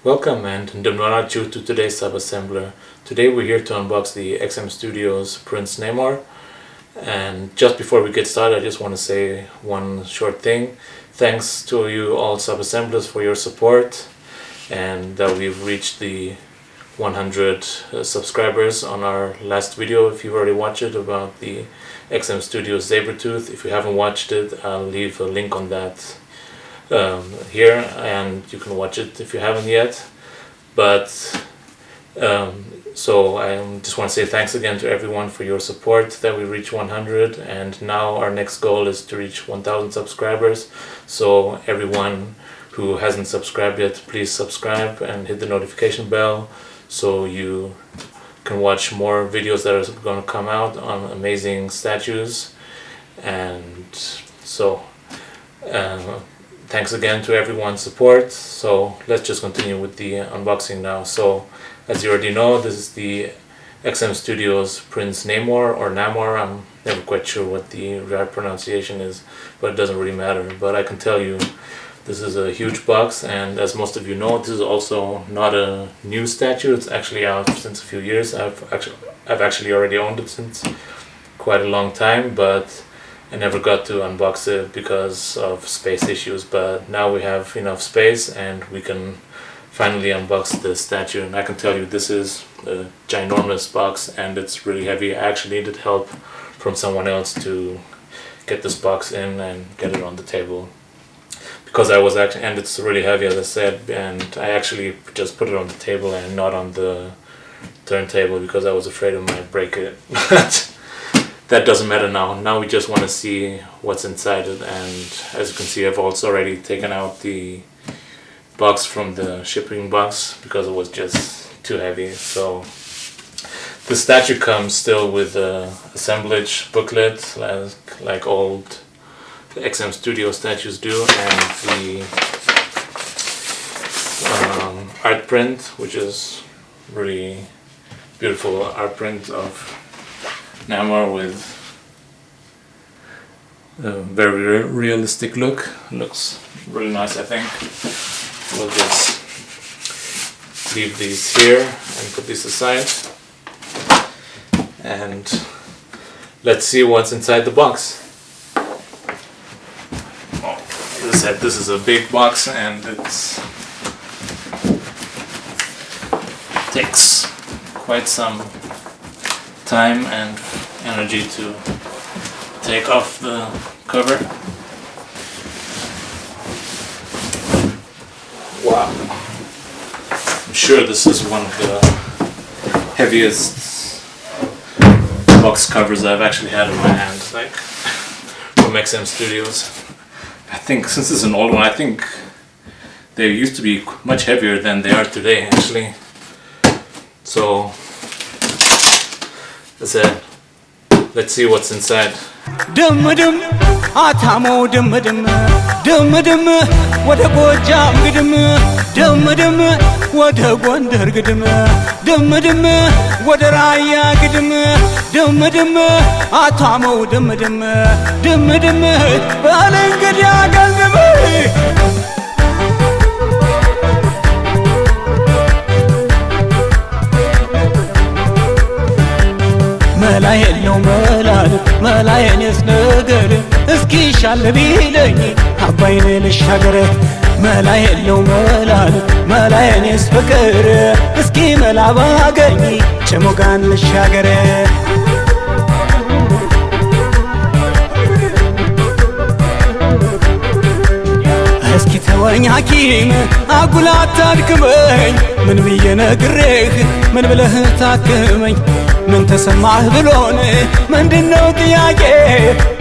Welcome and ndemnwanachu to today's Sabassembler. Today we're here to unbox the XM Studios Prince Namor. And just before we get started, I just want to say one short thing. Thanks to you all Sabassemblers for your support, and that we've reached the 100 subscribers on our last video. If you've already watched it about the XM Studios Sabertooth, if you haven't watched it, I'll leave a link on that here, and you can watch it if you haven't yet. But so I just want to say thanks again to everyone for your support, that we reach 100, and now our next goal is to reach 1000 subscribers. So everyone who hasn't subscribed yet, please subscribe and hit the notification bell so you can watch more videos that are going to come out on amazing statues. And so thanks again to everyone's support. So let's just continue with the unboxing now. So as you already know, this is the XM Studios Prince Namor, or Namor. I'm never quite sure what the right pronunciation is, but it doesn't really matter. But I can tell you this is a huge box, and as most of you know, this is also not a new statue. It's actually out since a few years. I've actually already owned it since quite a long time, but I never got to unbox it because of space issues. But now we have enough space and we can finally unbox the statue, and I can tell you this is a ginormous box and it's really heavy. I actually needed help from someone else to get this box in and get it on the table, because I was actually, and it's really heavy as I said, and I actually just put it on the table and not on the turntable because I was afraid I might break it. But that doesn't matter now. Now we just want to see what's inside it, and as you can see, I've also already taken out the box from the shipping box because it was just too heavy. So the statue comes still with a assemblage booklet like old XM Studio statues do, and the art print, which is really beautiful art print of Namor with a very realistic look. Looks really nice, I think. We'll just leave these here and put these aside, and let's see what's inside the box. As I said, this is a big box and it takes quite some time and energy to take off the cover. Wow, I'm sure this is one of the heaviest box covers I've actually had in my hand, like from XM Studios. I think since this is an old one, I think they used to be much heavier than they are today actually. So as I said, let's see what's inside. Atamo dum what a gojam gidum dum what a wonder gidum dum what a raya gidum dum atamo dum balangada galgam መላየን የስነገር እስኪ ሻል ቢለኝ አባይን ልሻገር መላየን ነው መላየን የስፍቅር እስኪ መላ ባገኝ ጭሙጋን ልሻገር እስኪ ተወኝ ሐኪም አጉላት አድክመኝ ምን ብዬ ነግሬህ ምን ብለህ ታክመኝ ምን ተሰማህ ብሎን ምንድነው ጥያቄ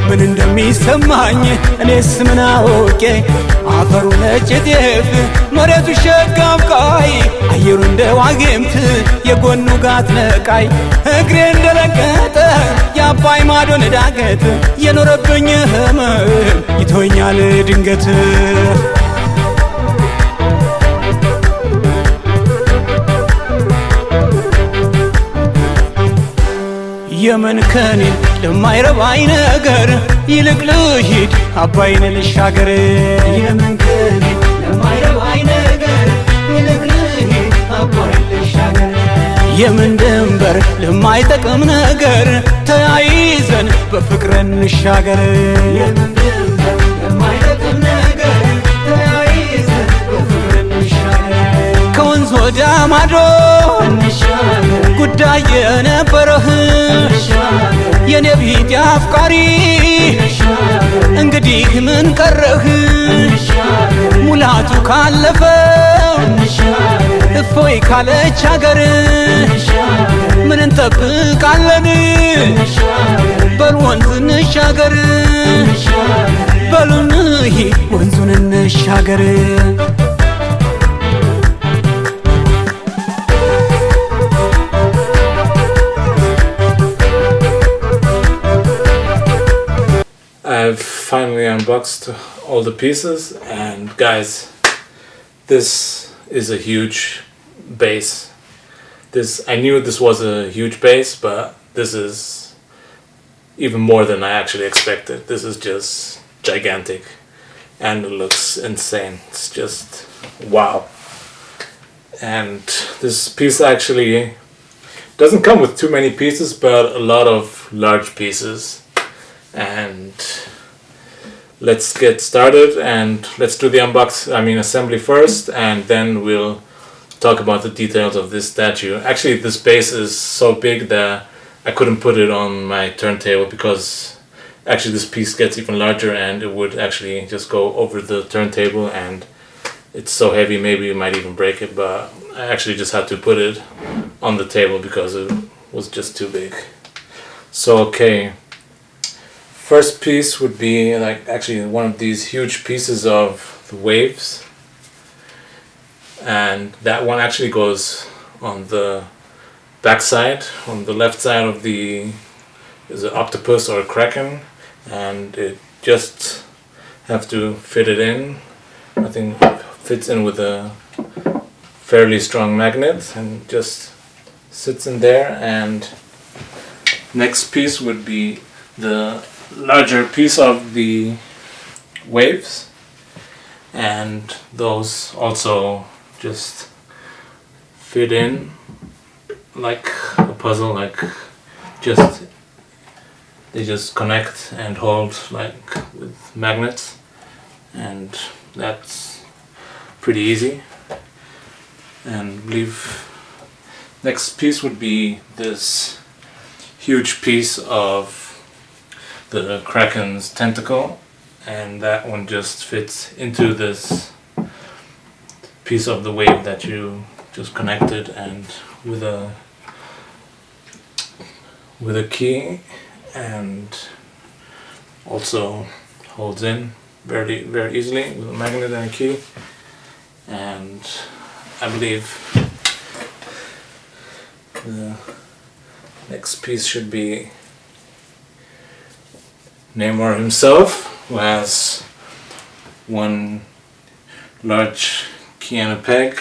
ምን እንደሚሰማኝ እኔስ ምን አውቄ አፈሩ ነጭ ጤፍ መሬቱ ሸጋብቃይ አየሩ እንደ ዋግምት የጎኑ ጋት ነቃይ እግሬ እንደለቀጠ የአባይ ማዶን ዳገት የኖረብኝ ህመም ይቶኛል ድንገት የመን ከኔ ለማይረባይ ነገር ይልቅ ልሂድ አባይን ልሻገር የመን ከኔ ለማይረባይ ነገር ይልቅ የምን ድንበር ለማይጠቅም ነገር ተያይዘን በፍቅር እንሻገር የምን ድንበር ለማይጠቅም ነገር ተያይዘን በፍቅር እንሻገር ከወንዝ ወደ ማዶ እንሻገር ጉዳይ የነበረህ የኔ ቢጤ አፍቃሪ እንግዲህ ምን ቀረህ ሙላቱ ካለፈው እፎይ ካለች ሀገር ምን እንጠብቃለን በል ወንዝ እንሻገር በሉን ወንዙን እንሻገር I've finally unboxed all the pieces, and guys, this is a huge base. I knew this was a huge base, but this is even more than I actually expected. This is just gigantic, and it looks insane. It's just wow. And this piece actually doesn't come with too many pieces, but a lot of large pieces. And let's get started, and let's do the assembly first, and then we'll talk about the details of this statue. Actually, this base is so big that I couldn't put it on my turntable, because actually this piece gets even larger and it would actually just go over the turntable, and it's so heavy maybe you might even break it, but I actually just had to put it on the table because it was just too big. So okay, first piece would be like actually one of these huge pieces of the waves, and that one actually goes on the back side, on the left side of the is an octopus or a kraken, and it just have to fit it in. I think it fits in with a fairly strong magnet and just sits in there. And next piece would be the larger piece of the waves, and those also just fit in like a puzzle, like they just connect and hold like with magnets, and that's pretty easy. And I believe next piece would be this huge piece of the Kraken's tentacle, and that one just fits into this piece of the wave that you just connected, and with a key, and also holds in very easily with a magnet and a key. And I believe the next piece should be Namor himself, who has one large key and a peg,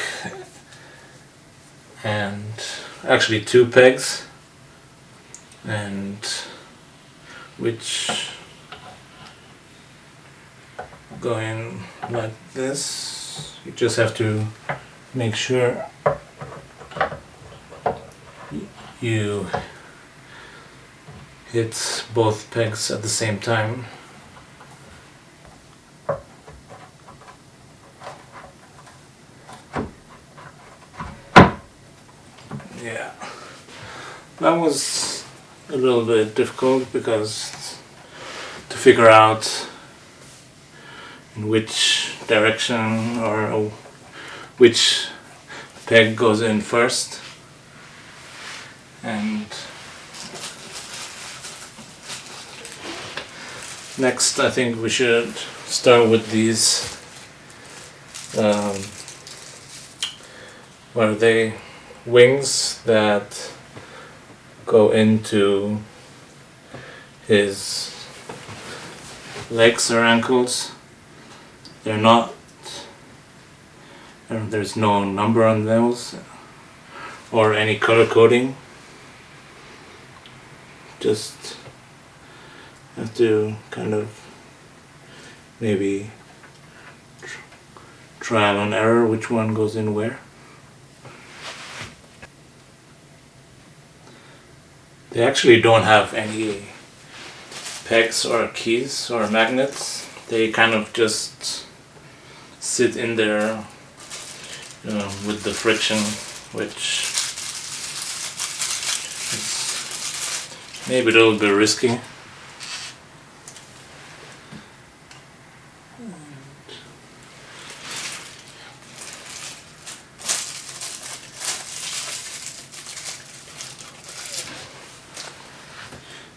and actually two pegs, and which go in like this. You just have to make sure you hit both pegs at the same time. Yeah, that was a little bit difficult, because to figure out in which direction or which peg goes in first. And next, I think we should start with these what are they? Wings that go into his legs or ankles. They're not, there's no number on those or any color coding. Just have to kind of maybe trial and error which one goes in where. They actually don't have any pegs or keys or magnets. They kind of just sit in there with the friction, which is maybe a little bit risky.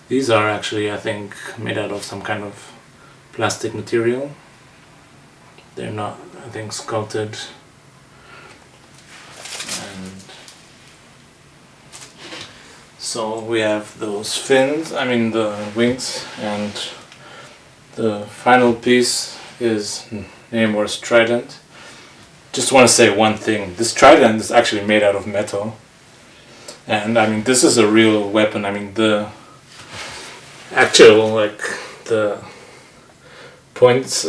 These are actually, I think, made out of some kind of plastic material. They're not, I think, sculpted. And so we have those fins, the wings, and the final piece is Namor's Trident. Just want to say one thing. This Trident is actually made out of metal. And this is a real weapon. The actual, the points,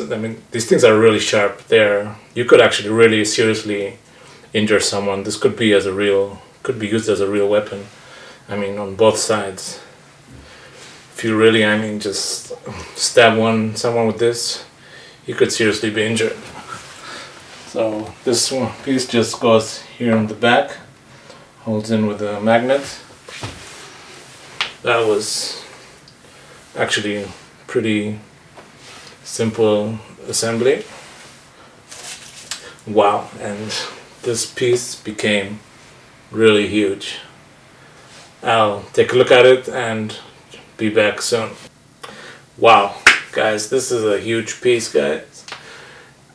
these things are really sharp. You could actually really seriously injure someone. This could be used as a real weapon. On both sides. If you really, just stab someone with this, you could seriously be injured. So this one piece just goes here in the back, holds in with a magnet. That was actually pretty simple assembly. Wow, and this piece became really huge. I'll take a look at it and be back soon. Wow, guys, this is a huge piece, guys.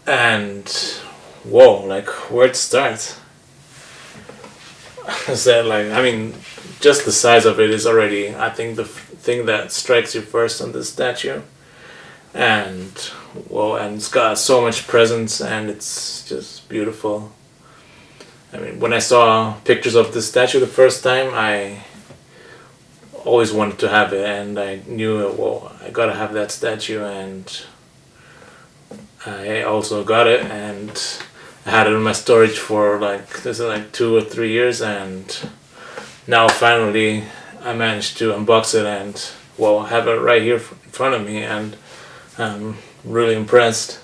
And whoa, where to start? Is that just the size of it is already, I think, the thing that strikes you first on this statue. And whoa, and it's got so much presence, and it's just beautiful. When I saw pictures of this statue the first time, I always wanted to have it, and I knew, I gotta have that statue, and I also got it, and I had it in my storage for 2 or 3 years, and now finally I managed to unbox it and have it right here in front of me, and I'm really impressed.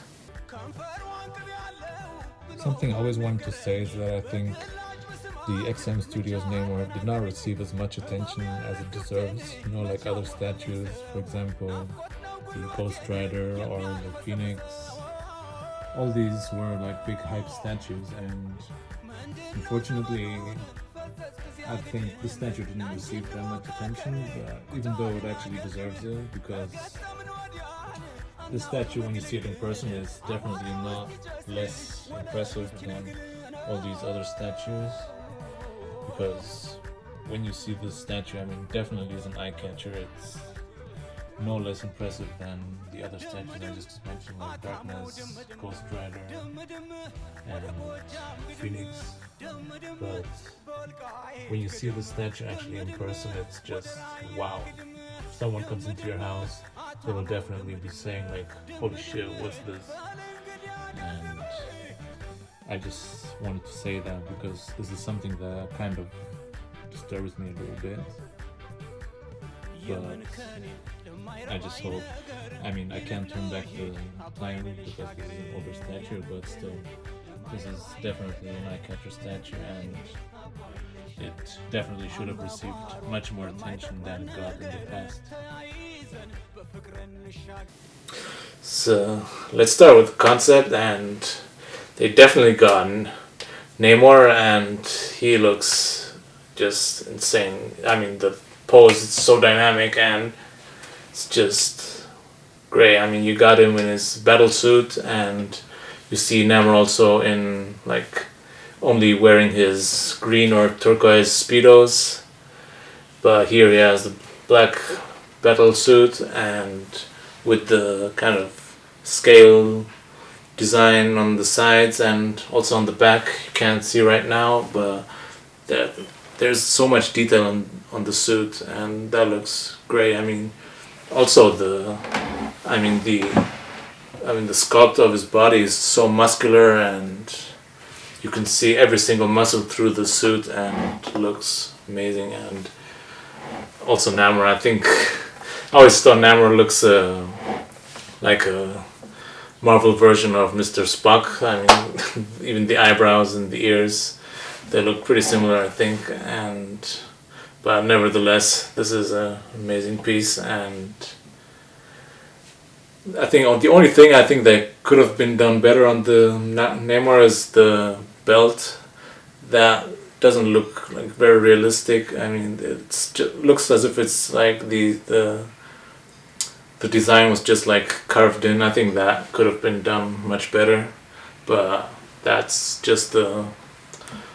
Something I always wanted to say is that I think the XM Studios Namor did not receive as much attention as it deserves. Like other statues, for example, the Ghost Rider or the Phoenix. All these were big hype statues, and unfortunately I think this statue didn't receive that much attention, even though it actually deserves it, because this statue, when you see it in person, is definitely not less impressive than all these other statues. Because when you see this statue, definitely is an eye-catcher. It's no less impressive than the other statues I just mentioned, like Darkness, Ghost Rider, and Phoenix. But when you see the statue actually in person, it's just wow. If someone comes into your house, they will definitely be saying holy shit, what's this? And I just wanted to say that because this is something that kind of disturbs me a little bit. But I just hope, I can't turn back the time because this is an older statue, but still, this is definitely an eye-catcher statue, and it definitely should have received much more attention than it got in the past. So let's start with the concept, and they definitely got Namor, and he looks just insane. The pose is so dynamic, and it's just great. You got him in his battle suit, and you see Namor also in only wearing his green or turquoise speedos, but here he has the black battle suit, and with the kind of scale design on the sides and also on the back. You can't see right now, but there's so much detail on the suit, and that looks great. Also the sculpt of his body is so muscular, and you can see every single muscle through the suit, and it looks amazing. And also Namor. I think I always thought Namor looks like a Marvel version of Mr. Spock. I mean, even the eyebrows and the ears, they look pretty similar, I think. But nevertheless, this is an amazing piece, and I think the only thing I think that could have been done better on the Namor is the belt. That doesn't look like very realistic. I mean, looks as if it's like the design was just like carved in. I think that could have been done much better, but that's just the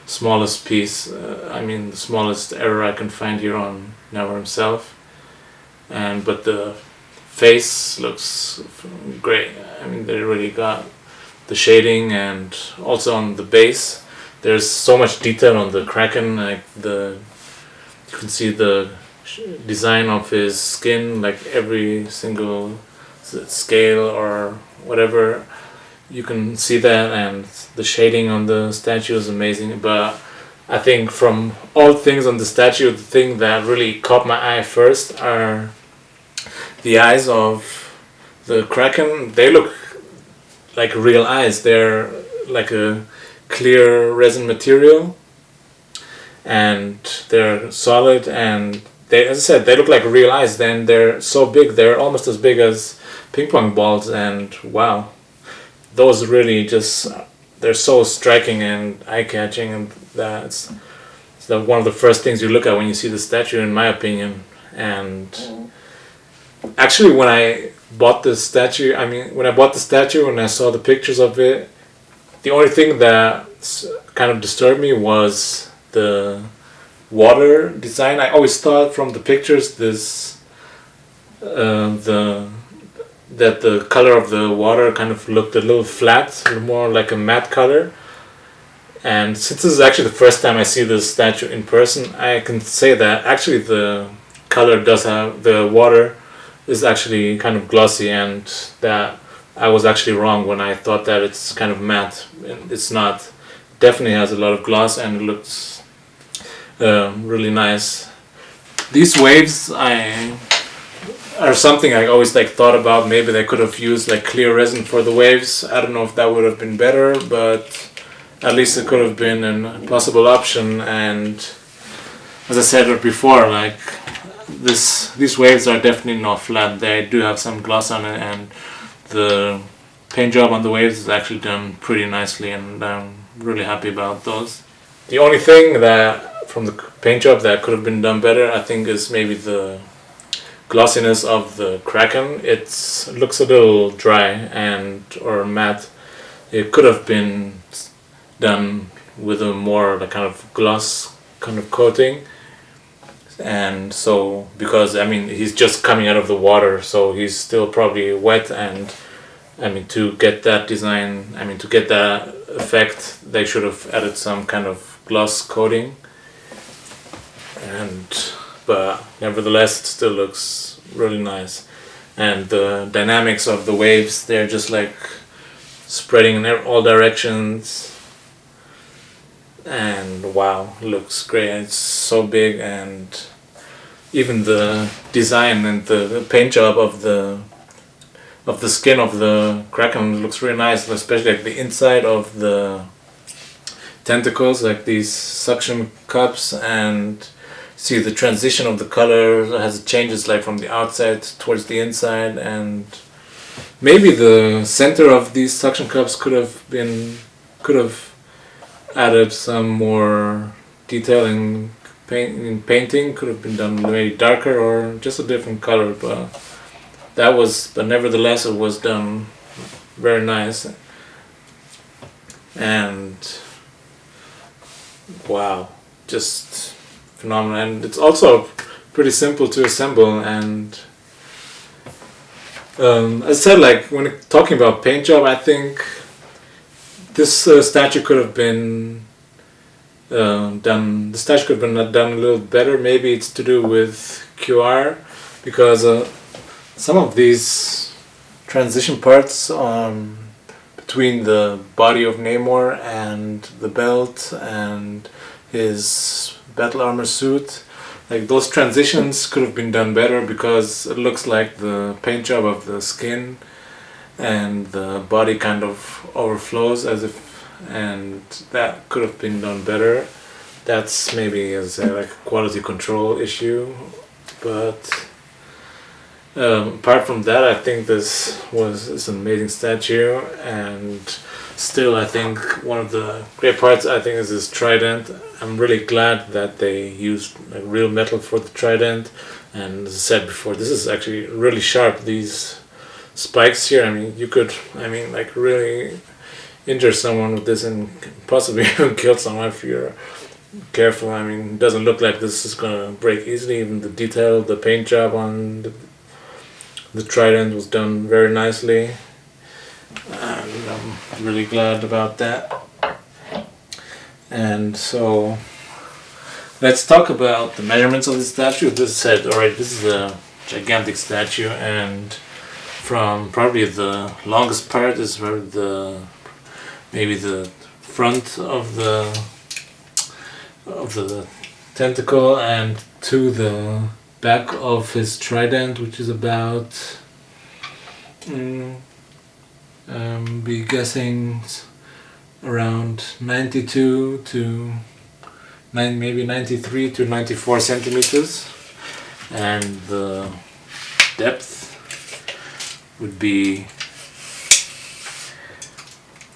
smallest piece. I mean, the smallest error I can find here on Namor himself. But the face looks great. I mean, they really got the shading, and also on the base there's so much detail on the Kraken. Like you can see the design of his skin, like every single scale or whatever, you can see that, and the shading on the statue is amazing. But I think from all things on the statue, the thing that really caught my eye first are the eyes of the Kraken. They look like real eyes. They're like a clear resin material, and they're solid, and they, as I said, they look like real eyes. Then they're so big, they're almost as big as ping pong balls, and wow, those really just, they're so striking and eye-catching, and that's one of the first things you look at when you see the statue, in my opinion. And actually, when I bought the statue, and I saw the pictures of it, the only thing that kind of disturbed me was the water design. I always thought from the pictures that the color of the water kind of looked a little flat, more like a matte color. And since this is actually the first time I see this statue in person, I can say that actually the color does have, the water is actually kind of glossy, and that I was actually wrong when I thought that it's kind of matte. It's not. Definitely has a lot of gloss, and it looks really nice. These waves are something I always thought about. Maybe they could have used clear resin for the waves. I don't know if that would have been better, but at least it could have been a possible option. And as I said before, these waves are definitely not flat. They do have some gloss on it, and the paint job on the waves is actually done pretty nicely, and I'm really happy about those. The only thing that from the paint job that could have been done better, I think, is maybe the glossiness of the Kraken. It looks a little dry or matte. It could have been done with a more kind of gloss kind of coating. And so, because I mean, he's just coming out of the water, so he's still probably wet, and I mean, to get that design, I mean, to get that effect, they should have added some kind of gloss coating. But nevertheless, it still looks really nice. And the dynamics of the waves, they're just spreading in all directions. And wow, it looks great. It's so big, and even the design and the paint job of the skin of the Kraken looks really nice, especially the inside of the tentacles, these suction cups, and see the transition of the color as it changes from the outside towards the inside. And maybe the center of these suction cups could have added some more detail in painting. Could have been done maybe darker or just a different color, but nevertheless it was done very nice. And wow, just phenomenal. And it's also pretty simple to assemble. And as I said, when talking about paint job, I think this statue could have been done. The statue could have been done a little better. Maybe it's to do with QR, because some of these transition parts between the body of Namor and the belt and his battle armor suit, like those transitions could have been done better, because it looks like the paint job of the skin and the body kind of overflows as if, and that could have been done better. That's maybe as like a quality control issue, but apart from that, I think this is an amazing statue. And still, I think one of the great parts, I think, is this trident. I'm really glad that they used like real metal for the trident, and as I said before, this is actually really sharp. These spikes here, I mean, you could, like really injure someone with this and possibly even kill someone if you're careful. I mean, it doesn't look like this is gonna break easily. Even the detail, the paint job on the trident was done very nicely, and I'm really glad about that. And so let's talk about the measurements of the statue. This said, alright, this is a gigantic statue, and from probably the longest part is where maybe the front of the tentacle, and to the back of his trident, which is about be guessing around 92 to maybe 93 to 94 centimeters, and the depth would be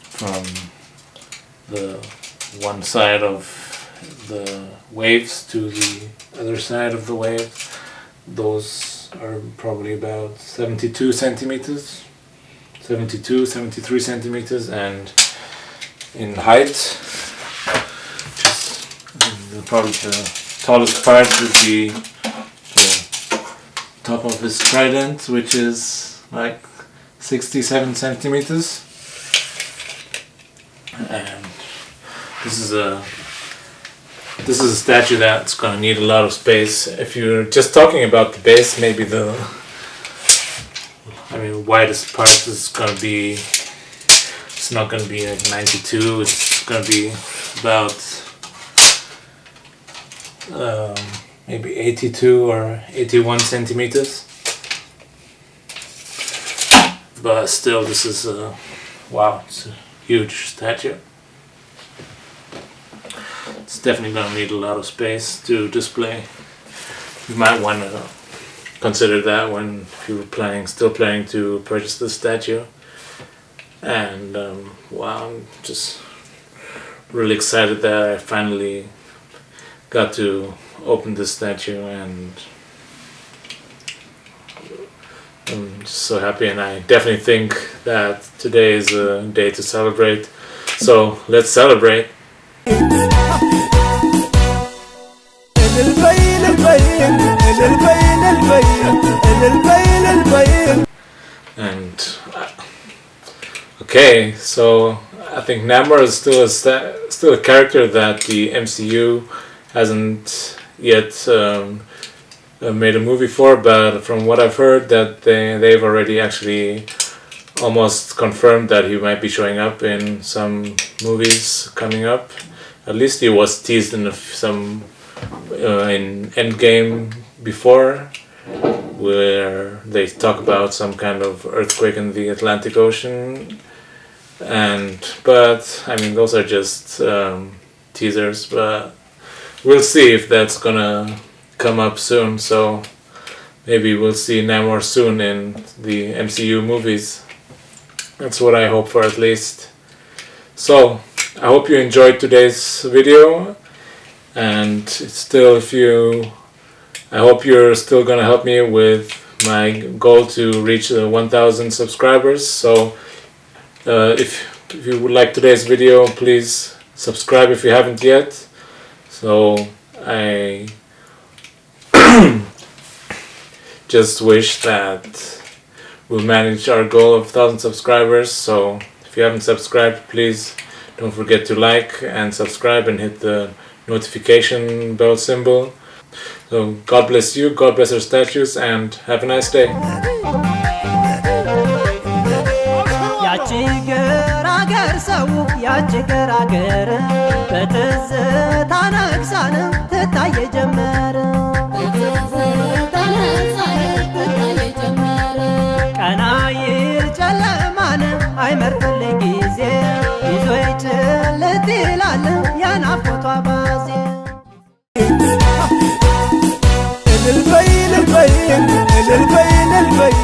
from the one side of the waves to the other side of the wave. Those are probably about 72 centimeters, 73 centimeters, and in height, probably the tallest part would be the top of his trident, which is like 67 centimeters. And this is a statue that's gonna need a lot of space. If you're just talking about the base, maybe the widest part is gonna be, it's not gonna be like 92, it's gonna be about maybe 82 or 81 centimeters. But still, this is wow, it's a huge statue. It's definitely gonna need a lot of space to display. You might want to consider that when you were still planning to purchase the statue. And wow, I'm just really excited that I finally got to open this statue, and I'm just so happy, and I definitely think that today is a day to celebrate. So let's celebrate. And okay, so I think Namor is still a character that the MCU hasn't yet made a movie for, but from what I've heard, that they've already actually almost confirmed that he might be showing up in some movies coming up. At least he was teased in some in Endgame before, where they talk about some kind of earthquake in the Atlantic Ocean, but those are just teasers, but we'll see if that's gonna come up soon. So maybe we'll see Namor soon in the MCU movies. That's what I hope for, at least. So I hope you enjoyed today's video, and I hope you're still gonna help me with my goal to reach 1,000 subscribers. So if you would like today's video, please subscribe if you haven't yet. So I just wish that we'll manage our goal of 1,000 subscribers. So if you haven't subscribed, please don't forget to like and subscribe and hit the notification bell symbol. So God bless you, God bless our statues, and have a nice day. በትዝታ ነግሳን ትታየ ጀመረ ሳይመርጥልኝ ጊዜ ይዞ ይጭልጥ ይላል ያናፍቆቷ ባዜ እልል በይ እልል በይ እልል በይ እልል በይ